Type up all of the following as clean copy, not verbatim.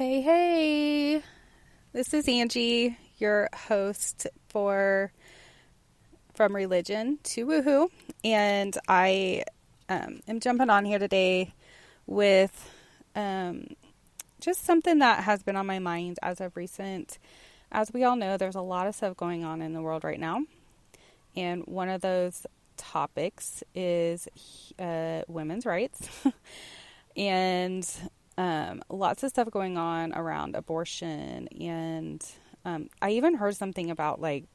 Hey, hey, this is Angie, your host for From Religion to Woohoo, and I am jumping on here today with just something that has been on my mind as of recent. As we all know, there's a lot of stuff going on in the world right now, and one of those topics is women's rights, and lots of stuff going on around abortion, and I even heard something about like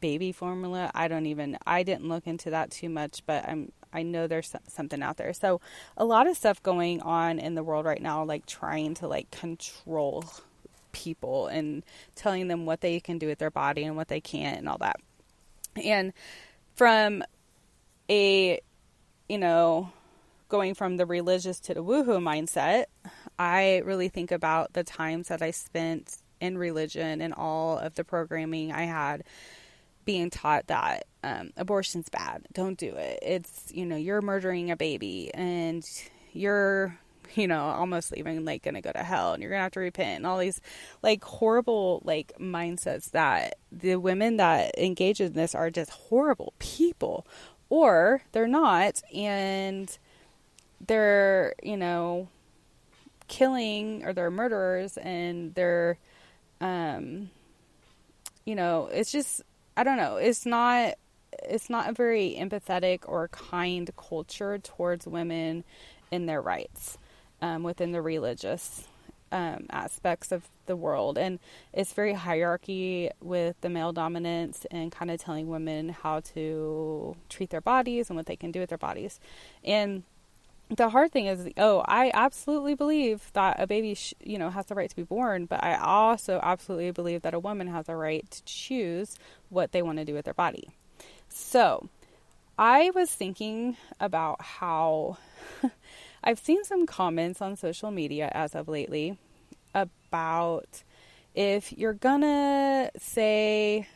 baby formula. I didn't look into that too much, but I know there's something out there. So a lot of stuff going on in the world right now, like trying to like control people and telling them what they can do with their body and what they can't and all that. And from going from the religious to the woohoo mindset, I really think about the times that I spent in religion and all of the programming I had being taught that abortion's bad. Don't do it. It's, you're murdering a baby and you're, almost even like going to go to hell and you're going to have to repent, and all these like horrible like mindsets that the women that engage in this are just horrible people, or they're not, and they're, killing, or they're murderers, and they're, it's just, I don't know. It's not a very empathetic or kind culture towards women in their rights, within the religious, aspects of the world. And it's very hierarchy with the male dominance and kind of telling women how to treat their bodies and what they can do with their bodies. And the hard thing is, I absolutely believe that a baby, has the right to be born, but I also absolutely believe that a woman has a right to choose what they want to do with their body. So I was thinking about how I've seen some comments on social media as of lately about if you're gonna say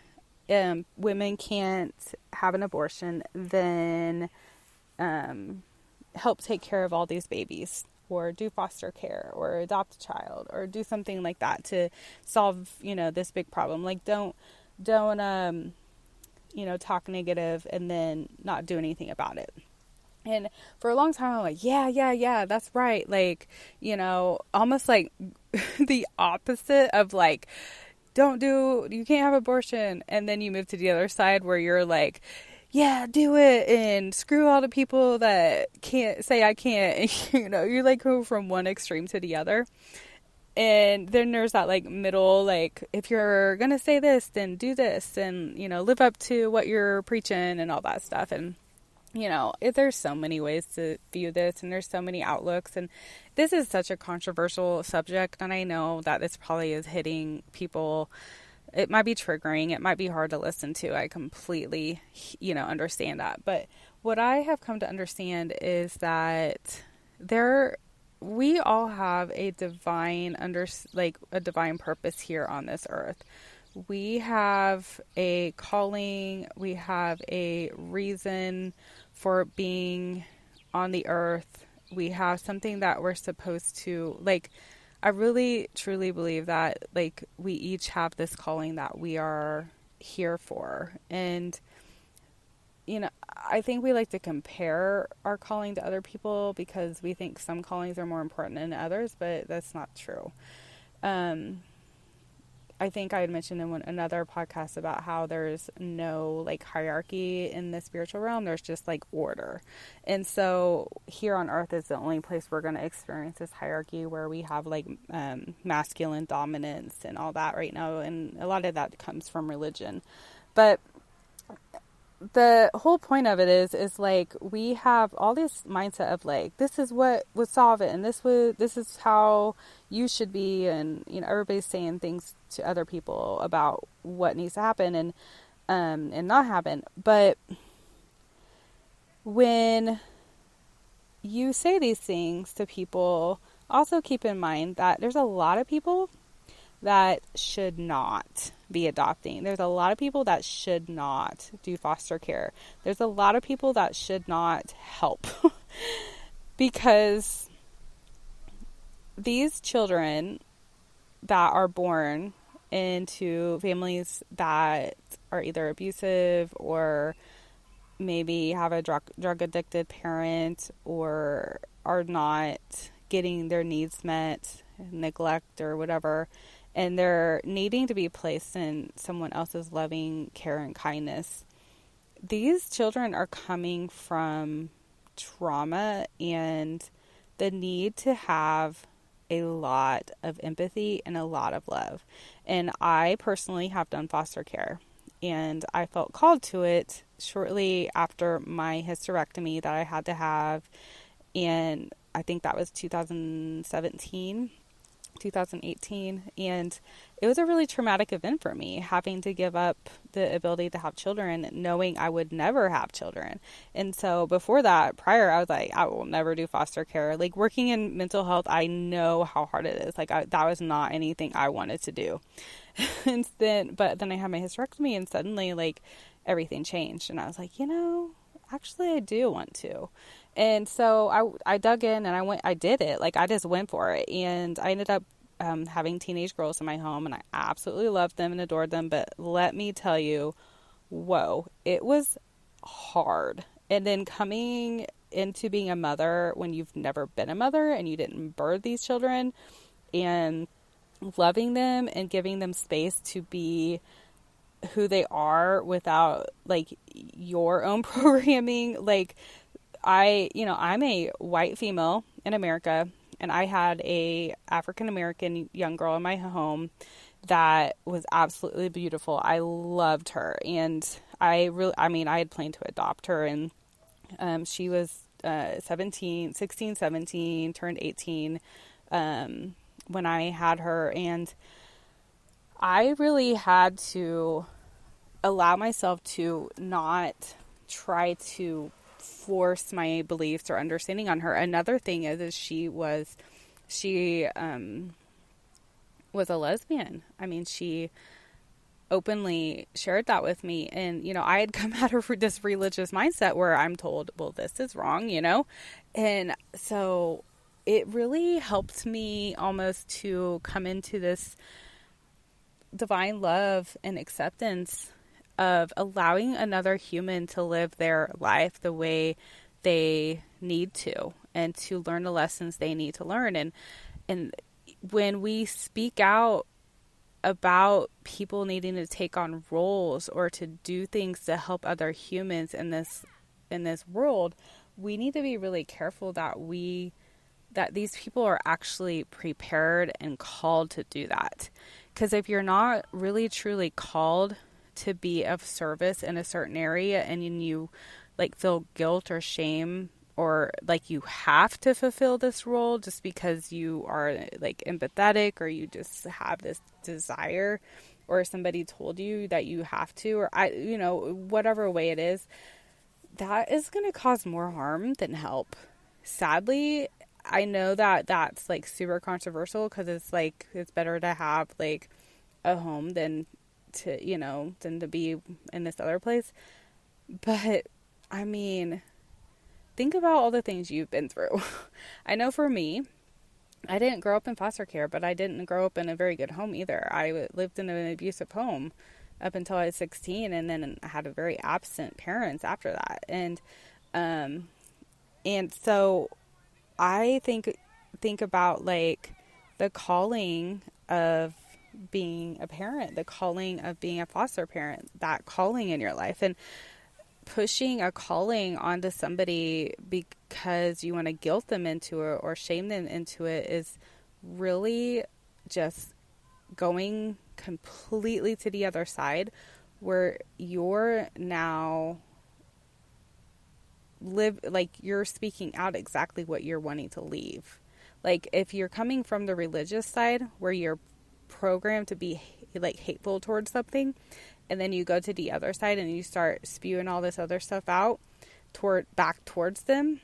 women can't have an abortion, then help take care of all these babies, or do foster care, or adopt a child, or do something like that to solve, this big problem. Like don't talk negative and then not do anything about it. And for a long time, I'm like, yeah, that's right. Like, almost like the opposite of like, you can't have abortion. And then you move to the other side where you're like, yeah, do it, and screw all the people that can't say I can't. You like go from one extreme to the other. And then there's that like middle, like, if you're going to say this, then do this, and, live up to what you're preaching and all that stuff. And, there's so many ways to view this, and there's so many outlooks, and this is such a controversial subject. And I know that this probably is hitting people. It might be triggering. It might be hard to listen to. I completely, understand that. But what I have come to understand is that we all have a divine purpose here on this earth. We have a calling. We have a reason for being on the earth. We have something that we're supposed to, like, I really, truly believe that, like, we each have this calling that we are here for. And, I think we like to compare our calling to other people because we think some callings are more important than others, but that's not true. I think I had mentioned in another podcast about how there's no like hierarchy in the spiritual realm. There's just like order. And so here on earth is the only place we're going to experience this hierarchy where we have like masculine dominance and all that right now. And a lot of that comes from religion. But the whole point of it is like we have all this mindset of like, this is what would solve it, and this is how you should be, and everybody's saying things to other people about what needs to happen and not happen. But when you say these things to people, also keep in mind that there's a lot of people that should not be adopting. There's a lot of people that should not do foster care. There's a lot of people that should not help because these children that are born into families that are either abusive or maybe have a drug addicted parent or are not getting their needs met, neglect or whatever, and they're needing to be placed in someone else's loving care and kindness. These children are coming from trauma and the need to have a lot of empathy and a lot of love. And I personally have done foster care, and I felt called to it shortly after my hysterectomy that I had to have. And I think that was 2017, 2018. And it was a really traumatic event for me, having to give up the ability to have children, knowing I would never have children. And so before that, prior, I was like, I will never do foster care. Like, working in mental health, I know how hard it is. Like, that was not anything I wanted to do. But then I had my hysterectomy, and suddenly, like, everything changed. And I was like, actually I do want to. And so I dug in and I did it. Like, I just went for it. And I ended up having teenage girls in my home, and I absolutely loved them and adored them. But let me tell you, whoa, it was hard. And then coming into being a mother when you've never been a mother and you didn't birth these children, and loving them and giving them space to be who they are without like your own programming. Like, I'm a white female in America, and I had a African American young girl in my home that was absolutely beautiful. I loved her, and I had planned to adopt her, and she was 16, 17, turned 18 when I had her, and I really had to allow myself to not try to force my beliefs or understanding on her. Another thing is she was a lesbian. I mean, she openly shared that with me, and I had come out of this religious mindset where I'm told, well, this is wrong, and so it really helped me almost to come into this divine love and acceptance of allowing another human to live their life the way they need to, and to learn the lessons they need to learn. And when we speak out about people needing to take on roles or to do things to help other humans in this world, we need to be really careful that these people are actually prepared and called to do that. Because if you're not really truly called to be of service in a certain area, and you like feel guilt or shame, or like you have to fulfill this role just because you are like empathetic, or you just have this desire, or somebody told you that you have to, or whatever way it is, that is going to cause more harm than help. Sadly, I know that that's like super controversial, because it's like, it's better to have like a home than to be in this other place. But I mean, think about all the things you've been through. I know for me, I didn't grow up in foster care, but I didn't grow up in a very good home either. I lived in an abusive home up until I was 16, and then I had a very absent parents after that. And so I think about like the calling of being a parent, the calling of being a foster parent, that calling in your life, and pushing a calling onto somebody because you want to guilt them into it or shame them into it is really just going completely to the other side, where you're now you're speaking out exactly what you're wanting to leave. Like, if you're coming from the religious side where you're programmed to be like hateful towards something, and then you go to the other side and you start spewing all this other stuff out back towards them,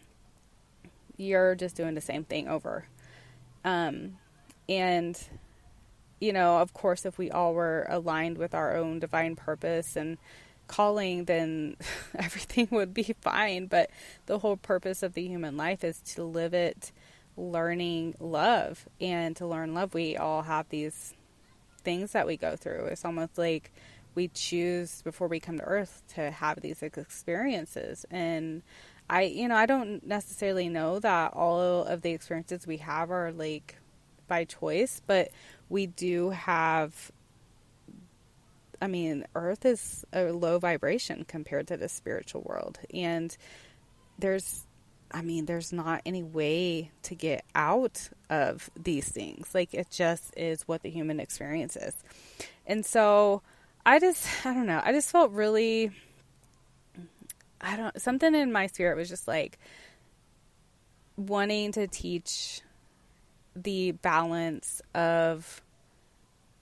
you're just doing the same thing over. And of course, if we all were aligned with our own divine purpose and calling, then everything would be fine. But the whole purpose of the human life is to live it learning love. And to learn love, we all have these things that we go through. It's almost like we choose before we come to earth to have these experiences. And I don't necessarily know that all of the experiences we have are like by choice, but we do have, I mean, earth is a low vibration compared to the spiritual world. And there's not any way to get out of these things. Like, it just is what the human experience is. And so I don't know. I just felt really, something in my spirit was just like wanting to teach the balance of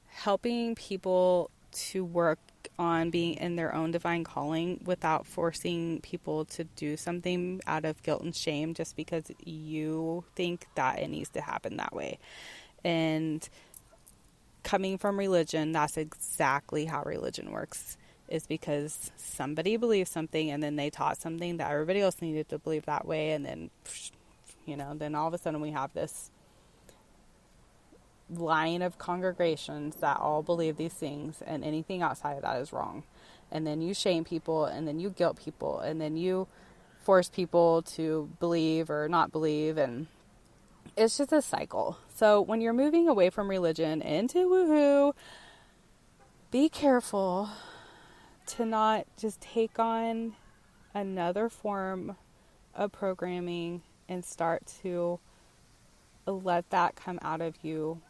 helping people to work on being in their own divine calling without forcing people to do something out of guilt and shame just because you think that it needs to happen that way. And coming from religion, that's exactly how religion works, is because somebody believes something and then they taught something that everybody else needed to believe that way. And then, then all of a sudden we have this line of congregations that all believe these things, and anything outside of that is wrong. And then you shame people, and then you guilt people, and then you force people to believe or not believe, and it's just a cycle. So when you're moving away from religion into woohoo, be careful to not just take on another form of programming and start to let that come out of you.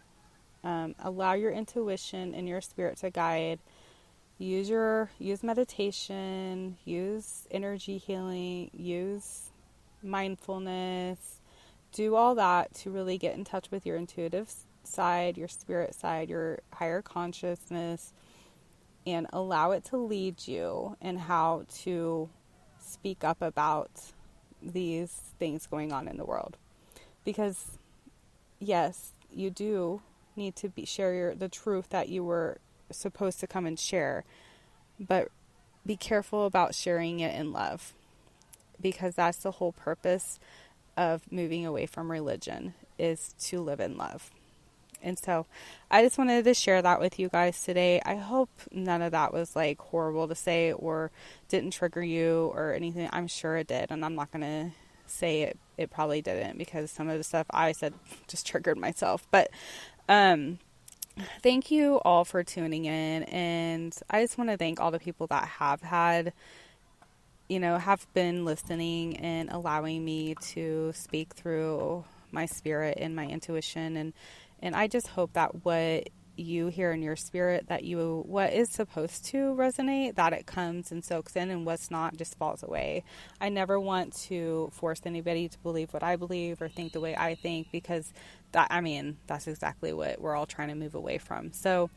Allow your intuition and your spirit to guide. Use meditation, use energy healing, use mindfulness. Do all that to really get in touch with your intuitive side, your spirit side, your higher consciousness, and allow it to lead you in how to speak up about these things going on in the world. Because yes, you do need to share the truth that you were supposed to come and share, but be careful about sharing it in love, because that's the whole purpose of moving away from religion, is to live in love. And so I just wanted to share that with you guys today. I hope none of that was like horrible to say or didn't trigger you or anything. I'm sure it did, and I'm not going to say it probably didn't, because some of the stuff I said just triggered myself. But thank you all for tuning in, and I just want to thank all the people that have been listening and allowing me to speak through my spirit and my intuition, and I just hope that what you hear in your spirit, what is supposed to resonate, that it comes and soaks in, and what's not just falls away. I never want to force anybody to believe what I believe or think the way I think, because that's exactly what we're all trying to move away from. So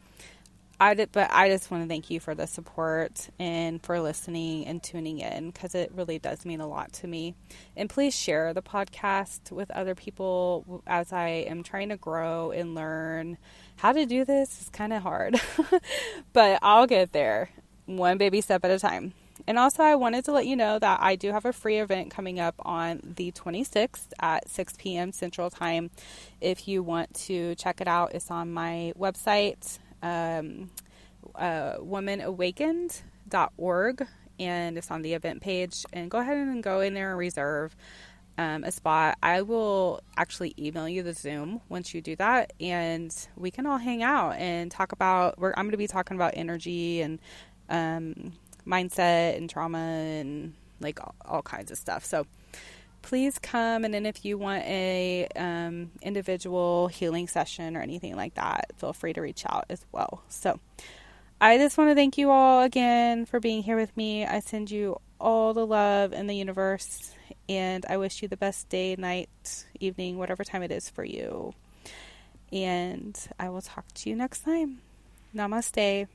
I just want to thank you for the support and for listening and tuning in, because it really does mean a lot to me. And please share the podcast with other people, as I am trying to grow and learn how to do this. It's kind of hard, but I'll get there one baby step at a time. And also, I wanted to let you know that I do have a free event coming up on the 26th at 6 p.m. Central Time. If you want to check it out, it's on my website, womanawakened.org, and it's on the event page. And go ahead and go in there and reserve a spot. I will actually email you the Zoom once you do that, and we can all hang out and talk about, I'm going to be talking about energy and mindset and trauma and like all kinds of stuff. So please come. And then if you want a individual healing session or anything like that, feel free to reach out as well. So I just want to thank you all again for being here with me. I send you all the love in the universe, and I wish you the best day, night, evening, whatever time it is for you. And I will talk to you next time. Namaste.